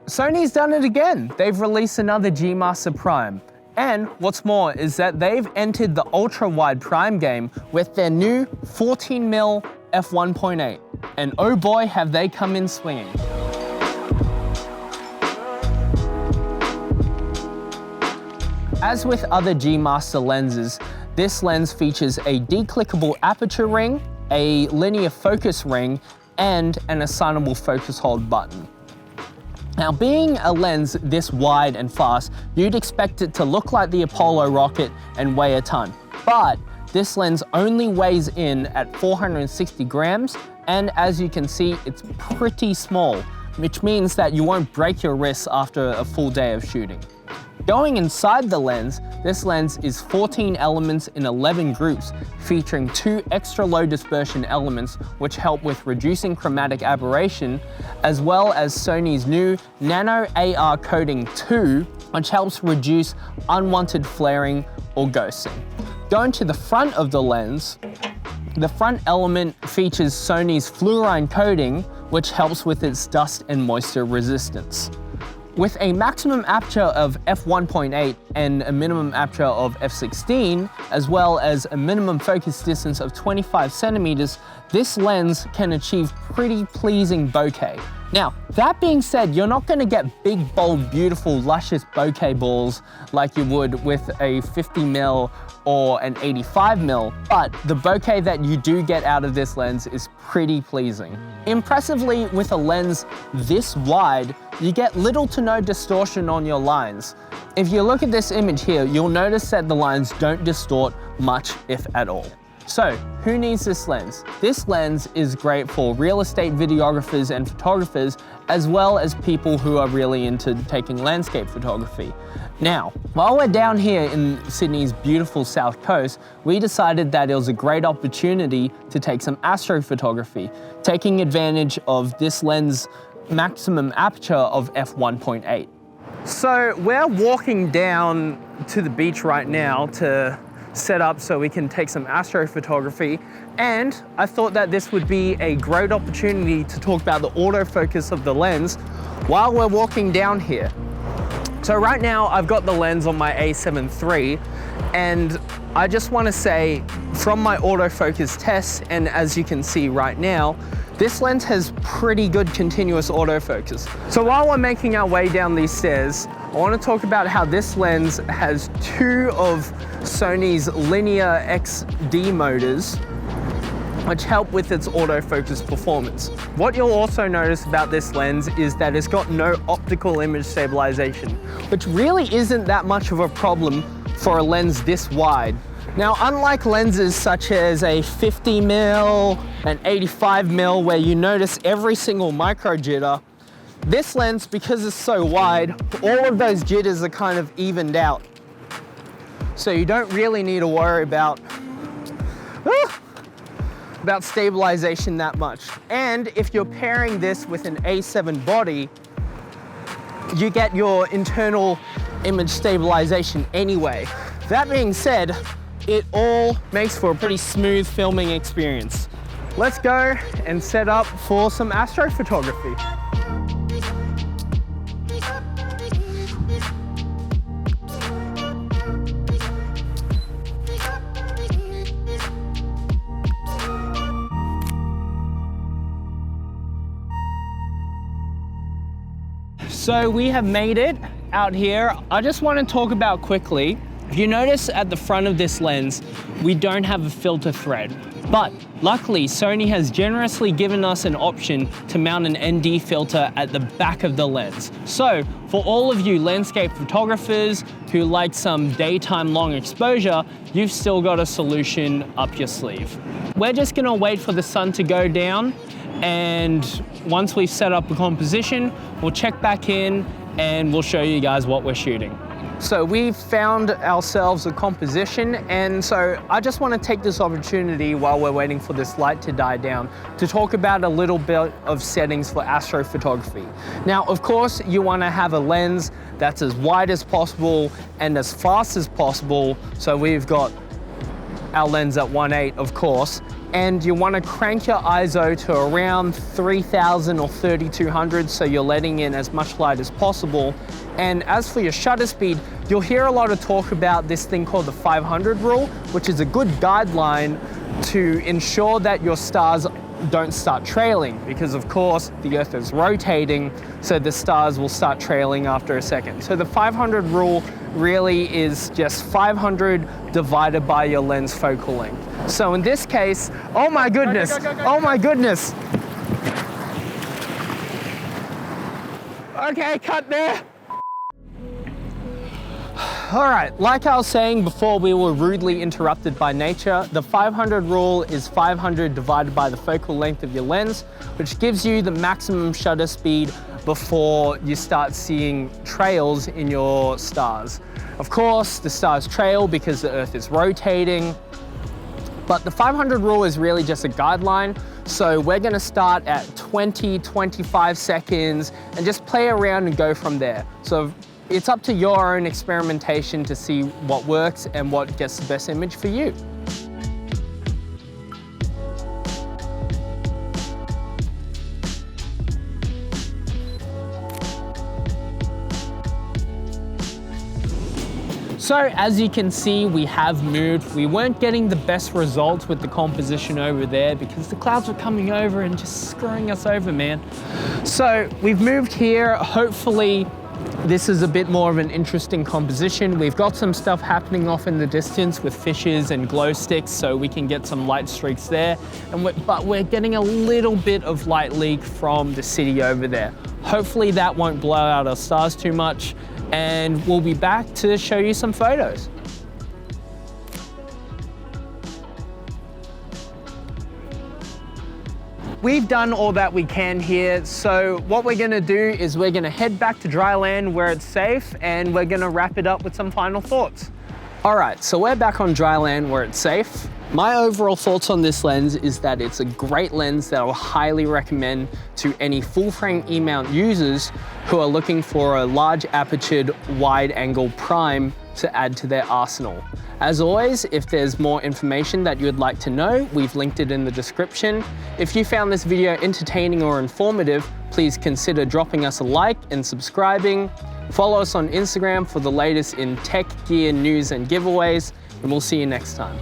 Sony's done it again. They've released another G Master Prime. And what's more is that they've entered the ultra-wide prime game with their new 14mm f1.8. And oh boy, have they come in swinging. As with other G Master lenses, this lens features a declickable aperture ring, a linear focus ring, and an assignable focus hold button. Now, being a lens this wide and fast, you'd expect it to look like the Apollo rocket and weigh a ton. But this lens only weighs in at 460 grams, and as you can see, it's pretty small, which means that you won't break your wrists after a full day of shooting. Going inside the lens, this lens is 14 elements in 11 groups, featuring 2 extra low dispersion elements which help with reducing chromatic aberration, as well as Sony's new Nano AR Coating 2, which helps reduce unwanted flaring or ghosting. Going to the front of the lens, the front element features Sony's Fluorine coating, which helps with its dust and moisture resistance. With a maximum aperture of f1.8 and a minimum aperture of f16, as well as a minimum focus distance of 25 centimeters, this lens can achieve pretty pleasing bokeh. Now, that being said, you're not gonna get big, bold, beautiful, luscious bokeh balls like you would with a 50mm or an 85mm, but the bokeh that you do get out of this lens is pretty pleasing. Impressively, with a lens this wide, you get little to no distortion on your lines. If you look at this image here, you'll notice that the lines don't distort much, if at all. So, who needs this lens? This lens is great for real estate videographers and photographers, as well as people who are really into taking landscape photography. Now, while we're down here in Sydney's beautiful south coast, we decided that it was a great opportunity to take some astrophotography, taking advantage of this lens maximum aperture of f1.8. So we're walking down to the beach right now to set up so we can take some astrophotography, and I thought that this would be a great opportunity to talk about the autofocus of the lens while we're walking down here. So right now I've got the lens on my A7 III, and I just want to say from my autofocus tests, and as you can see right now, this lens has pretty good continuous autofocus. So while we're making our way down these stairs, I want to talk about how this lens has 2 of Sony's linear XD motors, which help with its autofocus performance. What you'll also notice about this lens is that it's got no optical image stabilization, which really isn't that much of a problem for a lens this wide. Now, unlike lenses such as a 50mm and 85mm where you notice every single micro jitter, this lens, because it's so wide, all of those jitters are kind of evened out. So you don't really need to worry about stabilization that much. And if you're pairing this with an A7 body, you get your internal image stabilization anyway. That being said, it all makes for a pretty smooth filming experience. Let's go and set up for some astrophotography. So we have made it out here. I just want to talk about quickly, if you notice at the front of this lens, we don't have a filter thread. But luckily, Sony has generously given us an option to mount an ND filter at the back of the lens. So for all of you landscape photographers who like some daytime long exposure, you've still got a solution up your sleeve. We're just gonna wait for the sun to go down, and once we've set up a composition, we'll check back in and we'll show you guys what we're shooting. So we've found ourselves a composition, and so I just want to take this opportunity while we're waiting for this light to die down to talk about a little bit of settings for astrophotography. Now, of course, you want to have a lens that's as wide as possible and as fast as possible. So we've got our lens at 1.8, of course, and you want to crank your ISO to around 3000 or 3200, so you're letting in as much light as possible. And as for your shutter speed, you'll hear a lot of talk about this thing called the 500 rule, which is a good guideline to ensure that your stars don't start trailing, because of course the Earth is rotating, so the stars will start trailing after a second. So the 500 rule really is just 500 divided by your lens focal length. So in this case, oh my goodness, oh my goodness. Okay, cut there. All right, like I was saying before, we were rudely interrupted by nature. The 500 rule is 500 divided by the focal length of your lens, which gives you the maximum shutter speed before you start seeing trails in your stars. Of course, the stars trail because the Earth is rotating, but the 500 rule is really just a guideline. So we're gonna start at 20, 25 seconds and just play around and go from there. So it's up to your own experimentation to see what works and what gets the best image for you. So as you can see, we have moved. We weren't getting the best results with the composition over there because the clouds were coming over and just screwing us over, man. So we've moved here. Hopefully this is a bit more of an interesting composition. We've got some stuff happening off in the distance with fishes and glow sticks, so we can get some light streaks there. But we're getting a little bit of light leak from the city over there. Hopefully that won't blow out our stars too much, and we'll be back to show you some photos. We've done all that we can here, so what we're gonna do is we're gonna head back to dry land where it's safe, and we're gonna wrap it up with some final thoughts. All right, so we're back on dry land where it's safe. My overall thoughts on this lens is that it's a great lens that I'll highly recommend to any full-frame E-mount users who are looking for a large apertured wide-angle prime to add to their arsenal. As always, if there's more information that you would like to know, we've linked it in the description. If you found this video entertaining or informative, please consider dropping us a like and subscribing. Follow us on Instagram for the latest in tech, gear, news, and giveaways, and we'll see you next time.